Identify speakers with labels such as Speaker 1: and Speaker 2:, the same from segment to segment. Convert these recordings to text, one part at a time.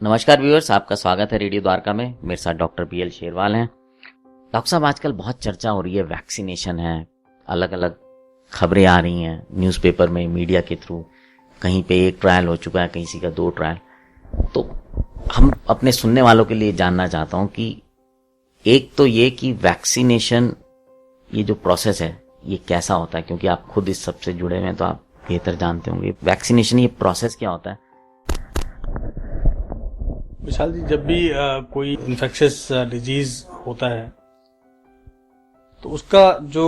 Speaker 1: नमस्कार व्यूअर्स, आपका स्वागत है रेडियो द्वारका में। मेरे साथ डॉक्टर BL शेरवाल हैं। डॉक्टर साहब, आजकल बहुत चर्चा हो रही है, वैक्सीनेशन है, अलग अलग खबरें आ रही हैं न्यूज़पेपर में, मीडिया के थ्रू। कहीं पे 1 ट्रायल हो चुका है, किसी का 2 ट्रायल। तो हम अपने सुनने वालों के लिए जानना चाहता हूं कि एक तो ये कि वैक्सीनेशन, ये जो प्रोसेस है, ये कैसा होता है, क्योंकि आप खुद इस सबसे जुड़े हुए हैं तो आप बेहतर जानते होंगे। वैक्सीनेशन, ये प्रोसेस क्या होता है?
Speaker 2: विशाल जी, जब भी कोई इन्फेक्शियस डिजीज होता है तो उसका जो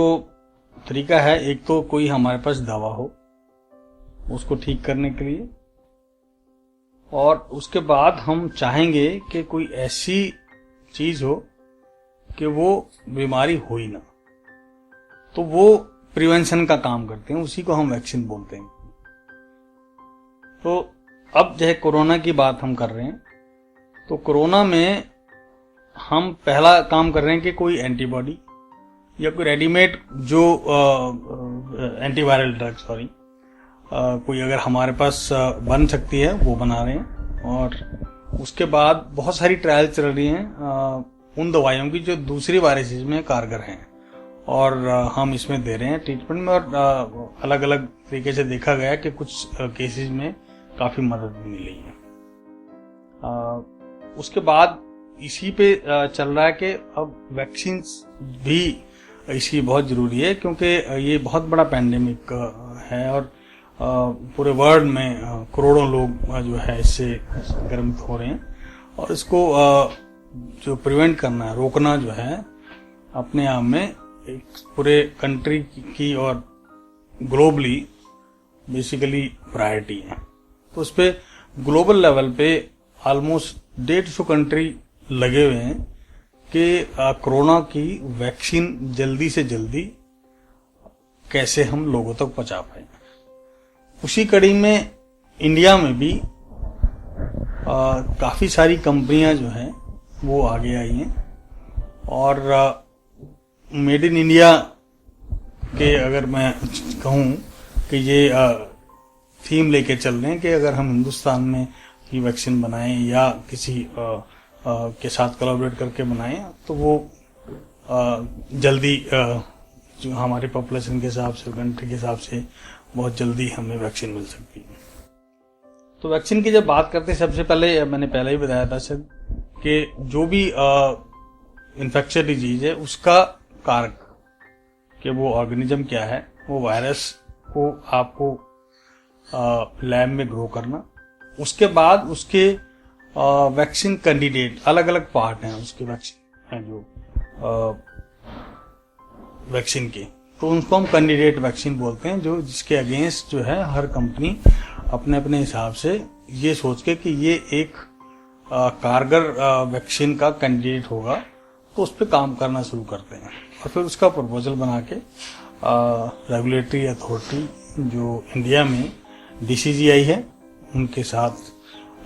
Speaker 2: तरीका है, एक तो कोई हमारे पास दवा हो उसको ठीक करने के लिए, और उसके बाद हम चाहेंगे कि कोई ऐसी चीज हो कि वो बीमारी हो ही ना, तो वो प्रिवेंशन का काम करते हैं, उसी को हम वैक्सीन बोलते हैं। तो अब जो है कोरोना की बात हम कर रहे हैं, तो कोरोना में हम पहला काम कर रहे हैं कि कोई एंटीबॉडी या कोई रेडीमेड जो एंटीवायरल ड्रग कोई अगर हमारे पास बन सकती है वो बना रहे हैं। और उसके बाद बहुत सारी ट्रायल चल रही हैं उन दवाइयों की जो दूसरी वायरसेस में कारगर हैं, और हम इसमें दे रहे हैं ट्रीटमेंट में। और अलग अलग तरीके से देखा गया कि कुछ केसेस में काफ़ी मदद भी मिली है। उसके बाद इसी पे चल रहा है कि अब वैक्सीन भी इसकी बहुत ज़रूरी है, क्योंकि ये बहुत बड़ा पैंडेमिक है और पूरे वर्ल्ड में करोड़ों लोग जो है इससे संक्रमित हो रहे हैं, और इसको जो प्रिवेंट करना है, रोकना जो है, अपने आप में एक पूरे कंट्री की और ग्लोबली बेसिकली प्रायोरिटी है। तो उस पर ग्लोबल लेवल पे ऑलमोस्ट 150 कंट्री लगे हुए हैं कि कोरोना की वैक्सीन जल्दी से जल्दी कैसे हम लोगों तक पहुंचा पाए। उसी कड़ी में इंडिया में भी काफ़ी सारी कंपनियां जो हैं वो आगे आई हैं, और मेड इन इंडिया के अगर मैं कहूँ कि ये थीम लेके चल रहे हैं कि अगर हम हिंदुस्तान में की वैक्सीन बनाएं या किसी के साथ कोलैबोरेट करके बनाएं, तो वो जल्दी जो हमारी पॉपुलेशन के हिसाब से, कंट्री के हिसाब से बहुत जल्दी हमें वैक्सीन मिल सकती है। तो वैक्सीन की जब बात करते हैं, सबसे पहले मैंने पहले ही बताया था सर कि जो भी इन्फेक्शियस डिजीज है उसका कारक कि वो ऑर्गेनिज्म क्या है, वो वायरस को आपको लैब में ग्रो करना। उसके बाद उसके वैक्सीन कैंडिडेट, अलग अलग पार्ट हैं उसके वैक्सीन हैं जो वैक्सीन के, तो उनको हम कैंडिडेट वैक्सीन बोलते हैं, जो जिसके अगेंस्ट जो है हर कंपनी अपने अपने हिसाब से ये सोच के कि ये एक कारगर वैक्सीन का कैंडिडेट होगा, तो उस पर काम करना शुरू करते हैं। और फिर उसका प्रपोजल बना के रेगुलेटरी अथॉरिटी जो इंडिया में DCGI है, उनके साथ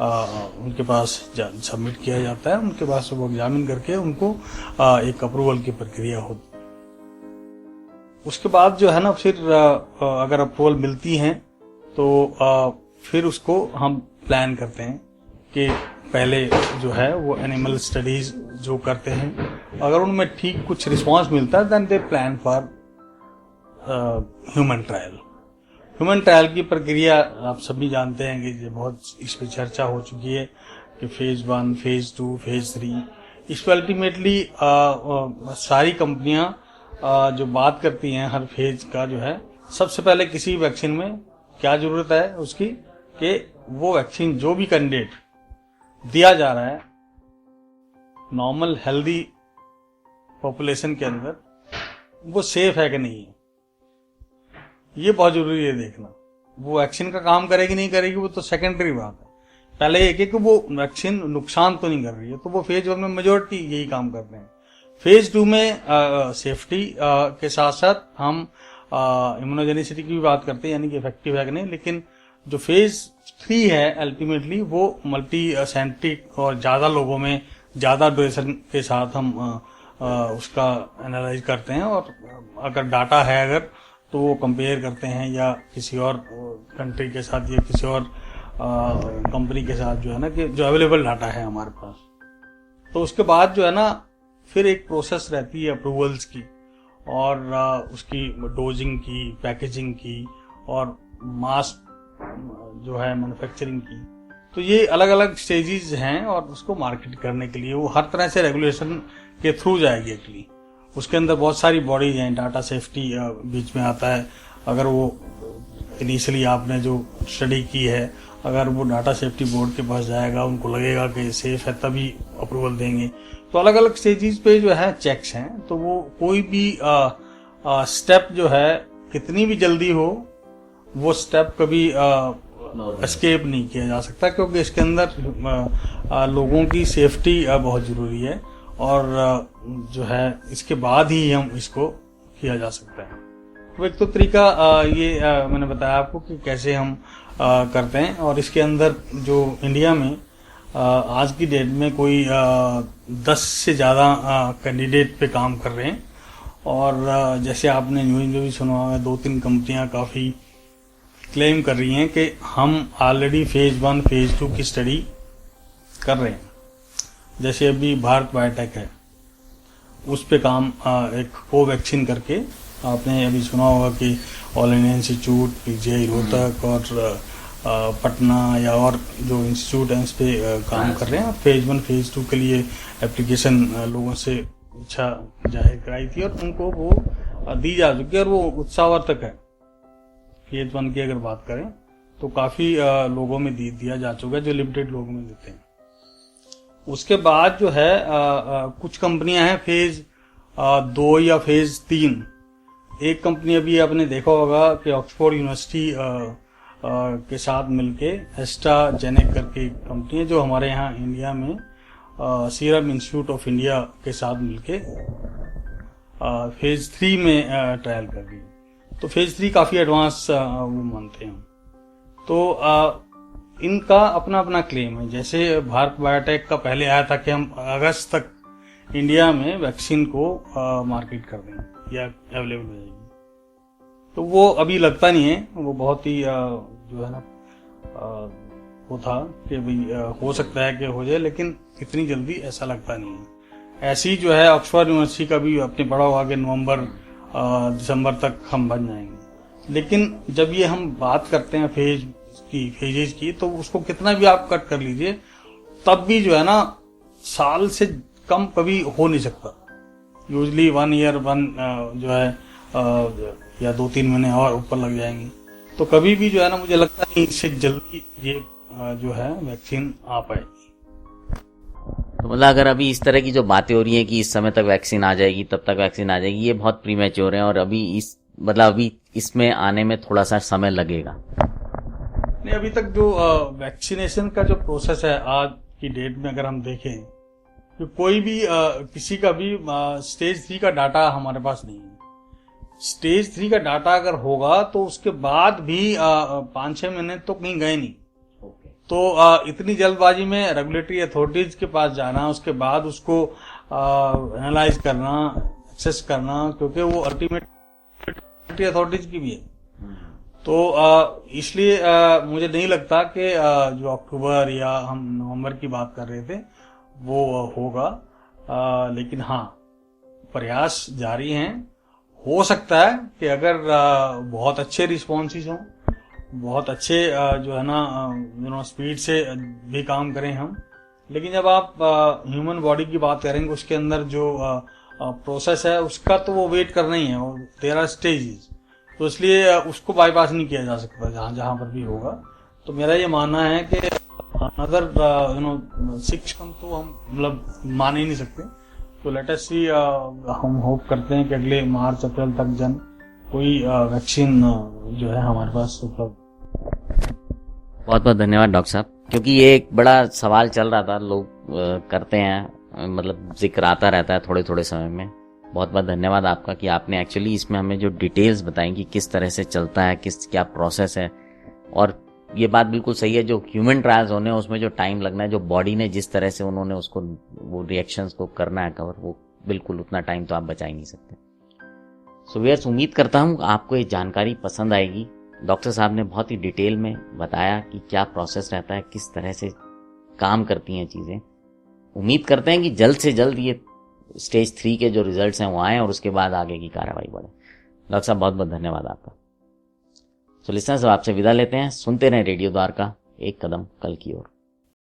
Speaker 2: उनके पास सबमिट किया जाता है। उनके पास वो एग्जामिन करके उनको एक अप्रूवल की प्रक्रिया होती है। उसके बाद जो है ना, फिर अगर अप्रूवल मिलती है तो फिर उसको हम प्लान करते हैं कि पहले जो है वो एनिमल स्टडीज जो करते हैं, अगर उनमें ठीक कुछ रिस्पांस मिलता है then they plan for human trial. Human trial की प्रक्रिया आप सभी जानते हैं कि बहुत इस पर चर्चा हो चुकी है कि फेज 1, फेज 2, फेज 3। इस पर अल्टीमेटली सारी कंपनियां जो बात करती हैं हर फेज का जो है, सबसे पहले किसी वैक्सीन में क्या जरूरत है उसकी, कि वो वैक्सीन जो भी कैंडिडेट दिया जा रहा है नॉर्मल हेल्दी पॉपुलेशन के अंदर, वो सेफ है कि नहीं है। ये बहुत जरूरी है देखना। वो वैक्सीन का काम करेगी नहीं करेगी वो तो सेकेंडरी बात है, पहले एक है कि वो वैक्सीन नुकसान तो नहीं कर रही है। तो वो फेज 1 में मेजोरिटी यही काम करते हैं। फेज 2 में सेफ्टी के साथ साथ हम इम्यूनोजेनिसिटी की भी बात करते हैं, यानी कि इफेक्टिव है कि नहीं। लेकिन जो फेज 3 है अल्टीमेटली वो मल्टी सेंट्रिक और ज्यादा लोगों में ज्यादा ड्यूरेशन के साथ हम उसका एनालाइज करते हैं, और अगर डाटा है अगर तो वो कंपेयर करते हैं या किसी और कंट्री के साथ या किसी और कंपनी के साथ जो है ना कि जो अवेलेबल डाटा है हमारे पास। तो उसके बाद जो है ना फिर एक प्रोसेस रहती है अप्रूवल्स की और उसकी डोजिंग की, पैकेजिंग की और मास जो है मैन्युफैक्चरिंग की। तो ये अलग अलग स्टेजेस हैं और उसको मार्केट करने के लिए वो हर तरह से रेगुलेशन के थ्रू जाएगी एक्चुअली। उसके अंदर बहुत सारी बॉडीज हैं, डाटा सेफ्टी बीच में आता है। अगर वो इनिशियली आपने जो स्टडी की है, अगर वो डाटा सेफ्टी बोर्ड के पास जाएगा, उनको लगेगा कि सेफ है तभी अप्रूवल देंगे। तो अलग अलग स्टेजेस पे जो है चेक्स हैं। तो वो कोई भी स्टेप जो है कितनी भी जल्दी हो, वो स्टेप कभी एस्केप नहीं किया जा सकता, क्योंकि इसके अंदर लोगों की सेफ्टी बहुत जरूरी है और जो है इसके बाद ही हम इसको किया जा सकता है। तो एक तो तरीका ये मैंने बताया आपको कि कैसे हम करते हैं। और इसके अंदर जो इंडिया में आज की डेट में कोई 10 से ज़्यादा कैंडिडेट पे काम कर रहे हैं। और जैसे आपने न्यूज़ में भी सुना होगा, 2-3 कंपनियां काफ़ी क्लेम कर रही हैं कि हम ऑलरेडी फेज 1 फेज 2 की स्टडी कर रहे हैं। जैसे अभी भारत बायोटेक है, उस पे काम एक कोवैक्सीन करके, आपने अभी सुना होगा कि all India institute, PGI Rohtak और पटना या और जो इंस्टीट्यूट हैं इस पे काम कर रहे हैं। फेज 1 फेज 2 के लिए एप्लीकेशन लोगों से इच्छा जाहिर कराई थी और उनको वो दी जा चुकी है और वो उत्साहवर्धक है। फेज 1 की अगर बात करें तो काफ़ी लोगों में दिया जा चुका है, जो लिमिटेड लोगों में देते हैं। उसके बाद जो है कुछ कंपनियां हैं फेज 2 या फेज 3। एक कंपनी अभी आपने देखा होगा कि ऑक्सफोर्ड यूनिवर्सिटी के साथ मिलके एस्ट्राजेनेका करके कंपनी है, जो हमारे यहाँ इंडिया में सीरम इंस्टीट्यूट ऑफ इंडिया के साथ मिलके फेज 3 में ट्रायल कर रही है। तो फेज 3 काफ़ी एडवांस वो मानते हैं। तो इनका अपना अपना क्लेम है। जैसे भारत बायोटेक का पहले आया था कि हम अगस्त तक इंडिया में वैक्सीन को मार्केट कर देंगे या अवेलेबल हो जाएगी। तो वो अभी लगता नहीं है, वो बहुत ही जो है ना वो था कि भाई हो सकता है कि हो जाए, लेकिन इतनी जल्दी ऐसा लगता नहीं है। ऐसी जो है ऑक्सफोर्ड यूनिवर्सिटी का भी अपने पढ़ा हुआ कि नवंबर दिसंबर तक हम बन जाएंगे। लेकिन जब ये हम बात करते हैं फेजेज की, तो उसको कितना भी आप कट कर लीजिए, तब भी जो है ना साल से कम कभी हो नहीं सकता। यूजली 1 ईयर जो है या 2-3 महीने और ऊपर लग जाएंगे। तो कभी भी जो है ना मुझे लगता नहीं इससे जल्दी ये जो है वैक्सीन आ पाएगी।
Speaker 1: तो मतलब अगर अभी इस तरह की जो बातें हो रही हैं कि इस समय तक वैक्सीन आ जाएगी, तब तक वैक्सीन आ जाएगी, ये बहुत प्रीमेच्योर है और अभी अभी इसमें आने में थोड़ा सा समय लगेगा।
Speaker 2: नहीं, अभी तक जो वैक्सीनेशन का जो प्रोसेस है आज की डेट में अगर हम देखें, तो कोई भी किसी का भी स्टेज 3 का डाटा हमारे पास नहीं है। स्टेज 3 का डाटा अगर होगा तो उसके बाद भी 5-6 महीने तो कहीं गए नहीं। तो इतनी जल्दबाजी में रेगुलेटरी अथॉरिटीज के पास जाना, उसके बाद उसको एनालाइज करना, एक्सेस करना, क्योंकि वो अल्टीमेट अथॉरिटीज की भी है। तो इसलिए मुझे नहीं लगता कि जो अक्टूबर या हम नवंबर की बात कर रहे थे वो होगा। लेकिन हाँ, प्रयास जारी हैं। हो सकता है कि अगर बहुत अच्छे रिस्पॉन्सेस हों, बहुत अच्छे जो है ना स्पीड से भी काम करें हम, लेकिन जब आप ह्यूमन बॉडी की बात करेंगे, उसके अंदर जो प्रोसेस है उसका तो वो वेट करना ही है, और देयर आर स्टेजेस। तो इसलिए उसको बाईपास नहीं किया जा सकता जहां पर भी होगा। तो मेरा ये मानना है कि अनदर 6 मंथ तो हम मतलब मान ही नहीं सकते। तो लेट अस सी, हम होप करते हैं कि अगले मार्च अप्रैल तक कोई वैक्सीन जो है हमारे पास उपलब्ध।
Speaker 1: बहुत बहुत धन्यवाद डॉक्टर साहब, क्योंकि ये एक बड़ा सवाल चल रहा था, लोग करते हैं, मतलब जिक्र आता रहता है थोड़े थोड़े समय में। बहुत बहुत धन्यवाद आपका कि आपने एक्चुअली इसमें हमें जो डिटेल्स बताई कि किस तरह से चलता है, क्या प्रोसेस है। और ये बात बिल्कुल सही है, जो ह्यूमन ट्रायल्स होने हैं उसमें जो टाइम लगना है, जो बॉडी ने जिस तरह से उन्होंने उसको वो रिएक्शंस को करना है कवर, वो बिल्कुल उतना टाइम तो आप बचा ही नहीं सकते। सो व्यूअर्स, उम्मीद करता हूँ आपको ये जानकारी पसंद आएगी डॉक्टर साहब ने बहुत ही डिटेल में बताया कि क्या प्रोसेस रहता है, किस तरह से काम करती हैं चीज़ें। उम्मीद करते हैं कि जल्द से जल्द ये स्टेज 3 के जो रिजल्ट्स हैं वो आएँ और उसके बाद आगे की कार्रवाई बढ़े। डॉक्टर साहब बहुत बहुत धन्यवाद आपका। तो लिसनर्स, आपसे विदा लेते हैं। सुनते रहें रेडियो द्वारका, एक कदम कल की ओर।